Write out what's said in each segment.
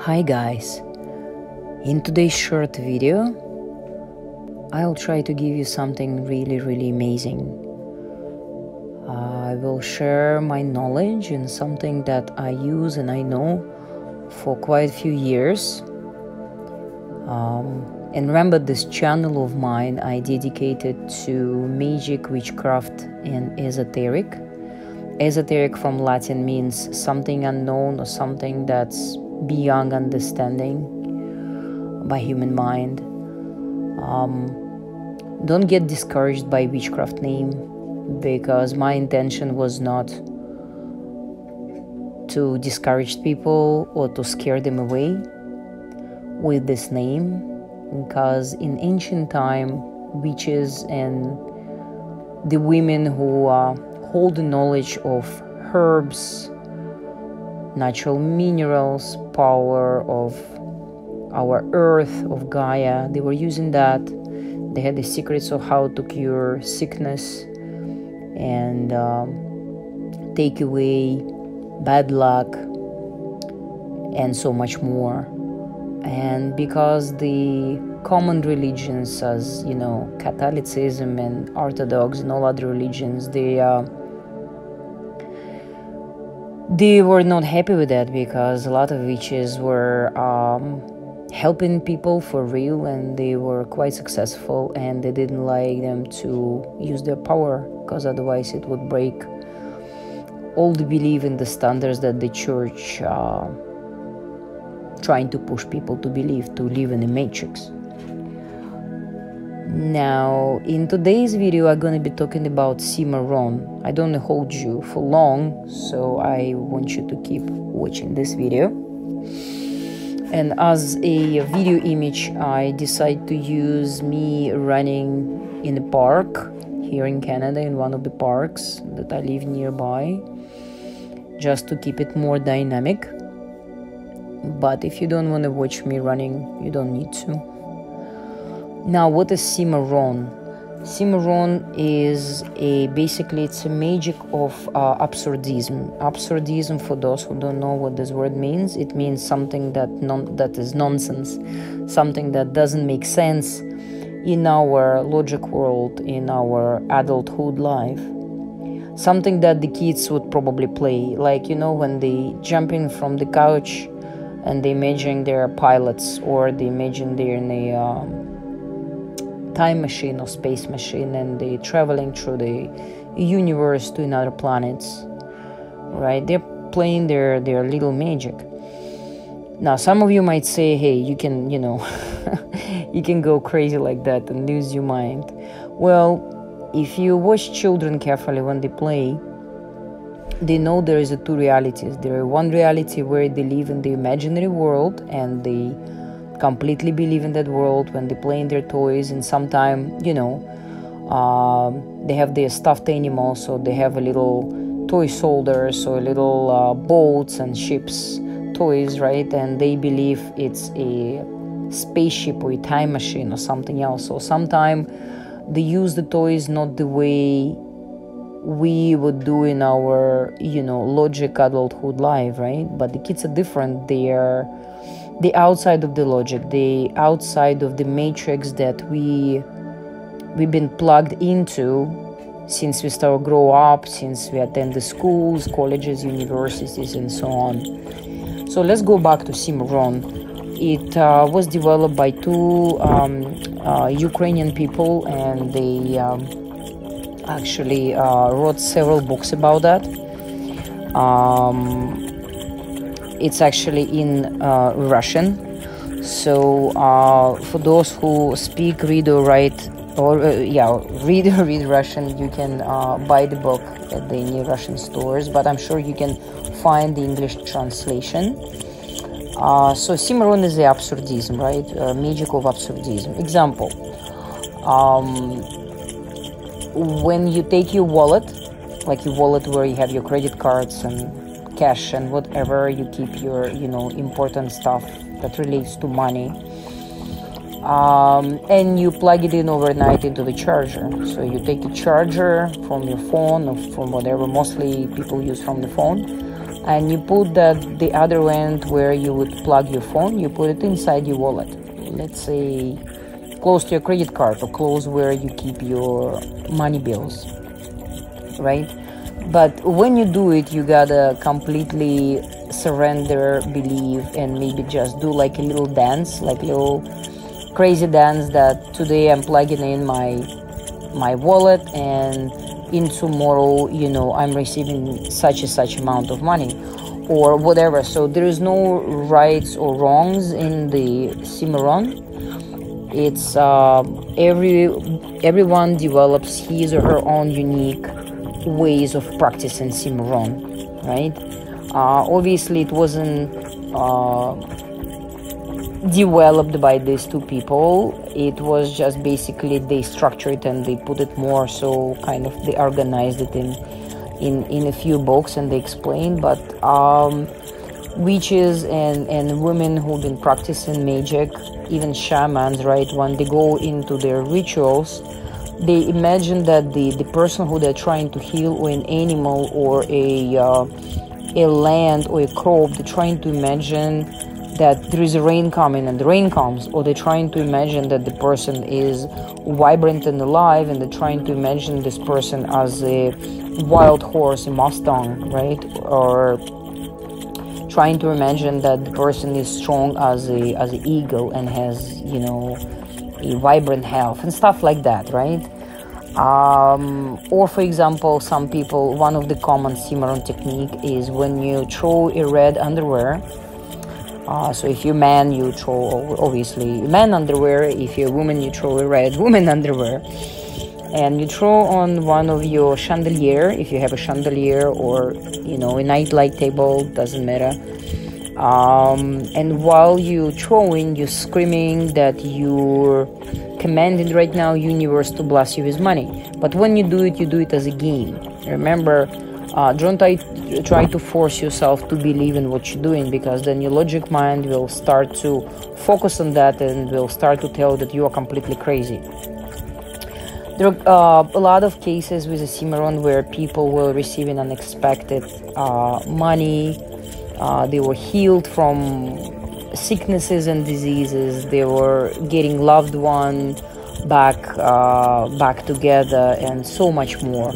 Hi guys, in today's short video I'll try to give you something really amazing. I will share my knowledge in something that I use and I know for quite a few years. And remember, this channel of mine I dedicated to magic, witchcraft and esoteric. Esoteric from Latin means something unknown or something that's beyond understanding by human mind. Don't get discouraged by witchcraft name, because my intention was not to discourage people or to scare them away with this name, because in ancient time, witches and the women who hold the knowledge of herbs, natural minerals, power of our earth, of Gaia, they were using that. They had the secrets of how to cure sickness and take away bad luck and so much more. And because the common religions, as you know, Catholicism and Orthodox and all other religions, they were not happy with that, because a lot of witches were helping people for real, and they were quite successful, and they didn't like them to use their power, because otherwise it would break all the belief in the standards that the church trying to push people to believe, to live in a matrix. Now, in today's video, I'm going to be talking about Cimoron. I don't hold you for long, so I want you to keep watching this video. And as a video image, I decided to use me running in a park here in Canada, in one of the parks that I live nearby, just to keep it more dynamic. But if you don't want to watch me running, you don't need to. Now, what is Cimoron? Cimoron is basically it's a magic of absurdism. Absurdism, for those who don't know what this word means, it means something that is nonsense, something that doesn't make sense in our logic world, in our adulthood life. Something that the kids would probably play, like, you know, when they jump in from the couch and they imagine they're pilots, or they imagine they're in a time machine or space machine, and they're traveling through the universe to another planets, right? They're playing their little magic. Now, some of you might say, hey, you can, you know, you can go crazy like that and lose your mind. Well, if you watch children carefully when they play, they know there is two realities. There is one reality where they live in the imaginary world, and they completely believe in that world when they play in their toys, and sometimes, you know, they have their stuffed animals, so they have a little toy soldiers or little boats and ships toys, right? And they believe it's a spaceship or a time machine or something else. So sometimes they use the toys not the way we would do in our, you know, logic adulthood life, right? But the kids are different. They are the outside of the logic, the outside of the matrix that we've been plugged into since we start grow up, since we attend the schools, colleges, universities, and so on. So let's go back to Cimoron. It was developed by two Ukrainian people, and they actually wrote several books about that. It's actually in Russian. So for those who speak, read or write, or read or read Russian, you can buy the book at the new Russian stores, but I'm sure you can find the English translation. So Cimoron is the absurdism, right? Magic of absurdism. Example, when you take your wallet, like your wallet where you have your credit cards and cash and whatever, you keep your, you know, important stuff that relates to money, and you plug it in overnight into the charger. So you take the charger from your phone or from whatever, mostly people use from the phone, and you put the other end where you would plug your phone, you put it inside your wallet. Let's say close to your credit card, or close where you keep your money bills, right? But when you do it, you gotta completely surrender, believe, and maybe just do like a little dance, like little crazy dance, that today I'm plugging in my wallet, and in tomorrow, you know, I'm receiving such and such amount of money, or whatever. So there is no rights or wrongs in the Cimoron. It's everyone develops his or her own unique ways of practicing Cimoron, right? Obviously it wasn't developed by these two people. It was just basically they structured and they put it more so kind of they organized it in a few books, and they explained. But witches and women who've been practicing magic, even shamans, right, when they go into their rituals, they imagine that the person who they're trying to heal, or an animal, or a land or a crop, they're trying to imagine that there is a rain coming and the rain comes, or they're trying to imagine that the person is vibrant and alive, and they're trying to imagine this person as a wild horse, a Mustang, right? Or trying to imagine that the person is strong as an eagle and has, you know, a vibrant health and stuff like that, right? Or for example, some people, one of the common Cimoron technique is when you throw a red underwear. So if you're a man, you throw obviously man underwear. If you're a woman, you throw a red woman underwear, and you throw on one of your chandelier, if you have a chandelier, or you know, a nightlight table, doesn't matter. And while you throwing, you're screaming that you're commanding right now universe to bless you with money. But when you do it as a game. Remember, don't try to force yourself to believe in what you're doing, because then your logic mind will start to focus on that and will start to tell that you are completely crazy. There are a lot of cases with the Cimoron where people were receiving unexpected money. They were healed from sicknesses and diseases. They were getting loved one back together, and so much more.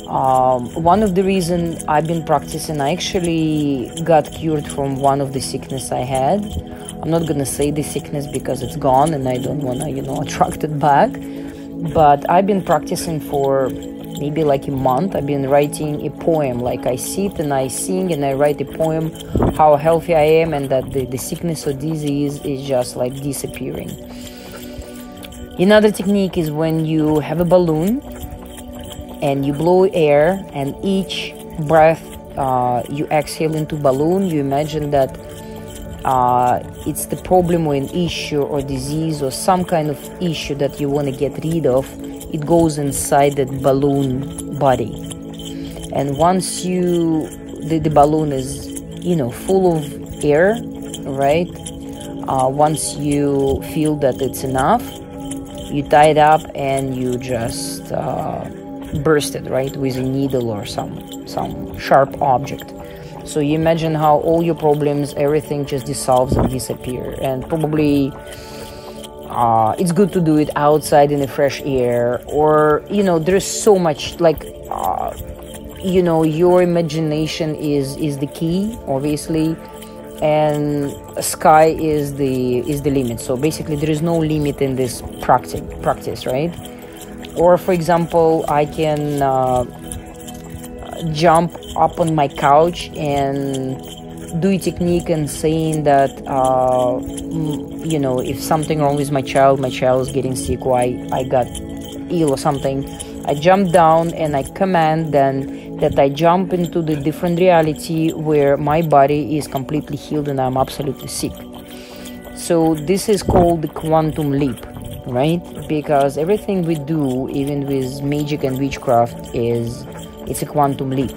One of the reasons I've been practicing, I actually got cured from one of the sickness I had. I'm not gonna say the sickness because it's gone and I don't wanna, you know, attract it back. But I've been practicing for maybe like a month. I've been writing a poem, like I sit and I sing and I write a poem how healthy I am, and that the sickness or disease is just like disappearing. Another technique is when you have a balloon and you blow air, and each breath you exhale into balloon, you imagine that it's the problem or an issue or disease or some kind of issue that you want to get rid of. It goes inside that balloon body, and once the balloon is, you know, full of air, right? Once you feel that it's enough, you tie it up and you just burst it, right, with a needle or some sharp object. So you imagine how all your problems, everything just dissolves and disappear. And probably it's good to do it outside in the fresh air, or, you know, there's so much, like, you know, your imagination is the key, obviously, and sky is the limit. So basically there is no limit in this practice, right? Or for example, I can jump up on my couch and do a technique and saying that, you know, if something wrong with my child is getting sick, or I got ill or something, I jump down and I command then that I jump into the different reality where my body is completely healed and I'm absolutely sick. So this is called the quantum leap, right? Because everything we do, even with magic and witchcraft, it's a quantum leap.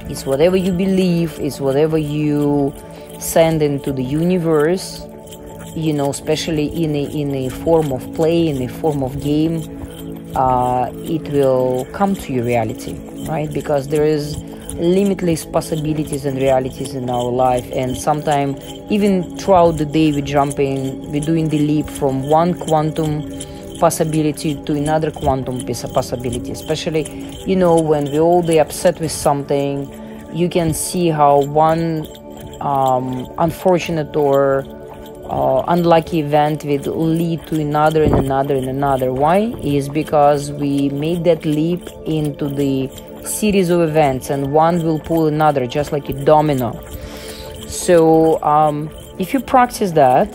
It's whatever you believe, it's whatever you send into the universe, you know, especially in a form of play, in a form of game, it will come to your reality, right? Because there is limitless possibilities and realities in our life, and sometimes even throughout the day we're doing the leap from one quantum possibility to another quantum piece of possibility. Especially, you know, when we're all day upset with something, you can see how one unfortunate or unlucky event will lead to another and another and another. Why? Is because we made that leap into the series of events, and one will pull another, just like a domino. So if you practice that,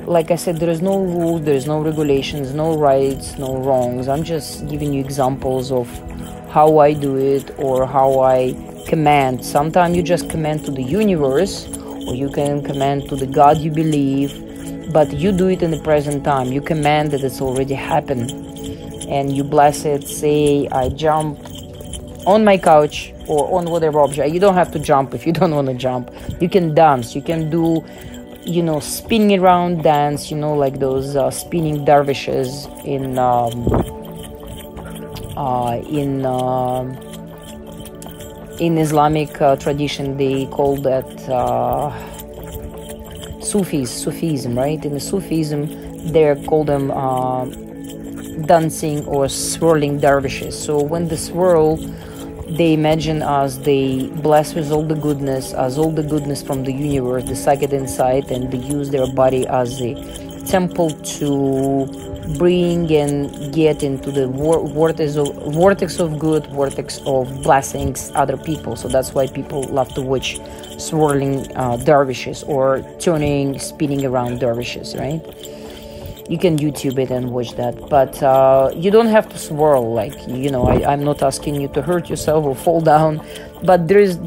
like I said, there is no rules, there is no regulations, no rights, no wrongs. I'm just giving you examples of how I do it or how I command. Sometimes you just command to the universe, or you can command to the God you believe, but you do it in the present time. You command that it's already happened, and you bless it. Say, I jump on my couch or on whatever object. You don't have to jump if you don't want to jump. You can dance. You can do, you know, spinning around dance, you know, like those spinning dervishes in Islamic tradition. They call that Sufism, right? In the Sufism, they call them dancing or swirling dervishes. So when they swirl, they imagine us, they bless with all the goodness, as all the goodness from the universe, they suck it inside, and they use their body as a temple to bring and get into the vortex of good, vortex of blessings, other people. So that's why people love to watch swirling dervishes or spinning around dervishes, right? You can YouTube it and watch that, but you don't have to swirl, like, you know, I'm not asking you to hurt yourself or fall down, but there is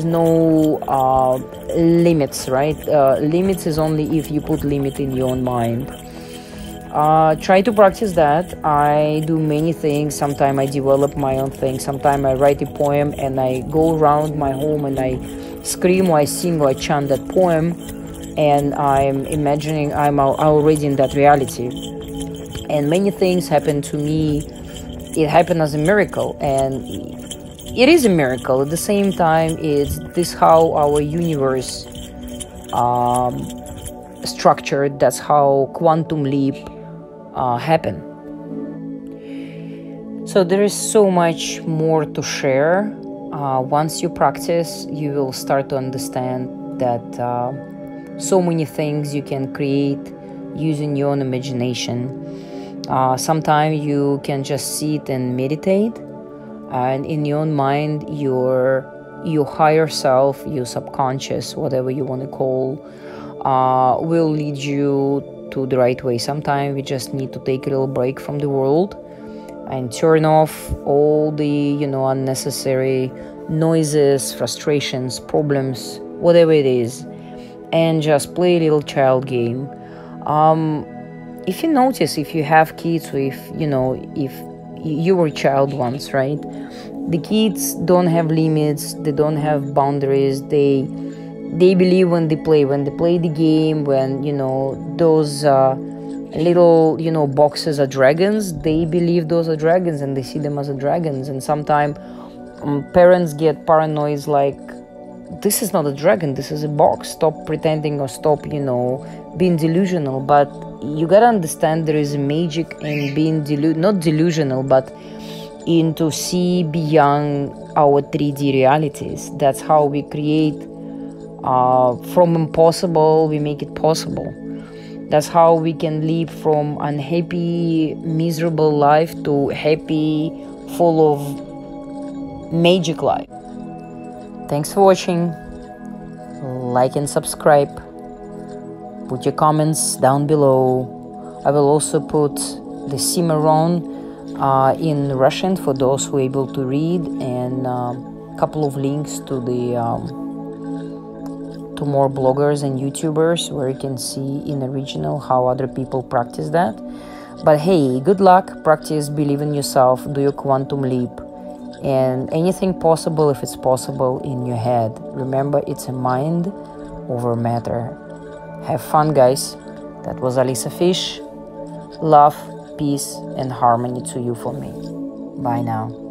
no limits, right? Limits is only if you put limit in your own mind. Try to practice that. I do many things. Sometimes I develop my own thing. Sometimes I write a poem and I go around my home and I scream or I sing or I chant that poem, and I'm imagining I'm already in that reality. And many things happen to me. It happened as a miracle, and it is a miracle. At the same time, it's this how our universe structured. That's how quantum leap happen. So there is so much more to share. Once you practice, you will start to understand that so many things you can create using your own imagination. Sometimes you can just sit and meditate, and in your own mind, your higher self, your subconscious, whatever you want to call, will lead you to the right way. Sometimes we just need to take a little break from the world and turn off all the, you know, unnecessary noises, frustrations, problems, whatever it is, and just play a little child game. If you notice, if you have kids, or if you were a child once, right? The kids don't have limits, they don't have boundaries, they believe when they play the game, when, you know, those little, you know, boxes are dragons, they believe those are dragons and they see them as dragons. And sometimes parents get paranoid, like, this is not a dragon, this is a box, stop pretending, or stop, you know, being delusional. But you gotta understand there is a magic in being not delusional, but in to see beyond our 3D realities. That's how we create from impossible, we make it possible. That's how we can leap from unhappy, miserable life to happy, full of magic life. Thanks for watching. Like and subscribe. Put your comments down below. I will also put the Cimoron in Russian for those who are able to read, and a couple of links to the to more bloggers and YouTubers where you can see in original how other people practice that. But hey, good luck, practice, believe in yourself, do your quantum leap, and anything possible if it's possible in your head. Remember, it's a mind over matter. Have fun, guys. That was Alisa Fish. Love, peace, and harmony to you from me. Bye now.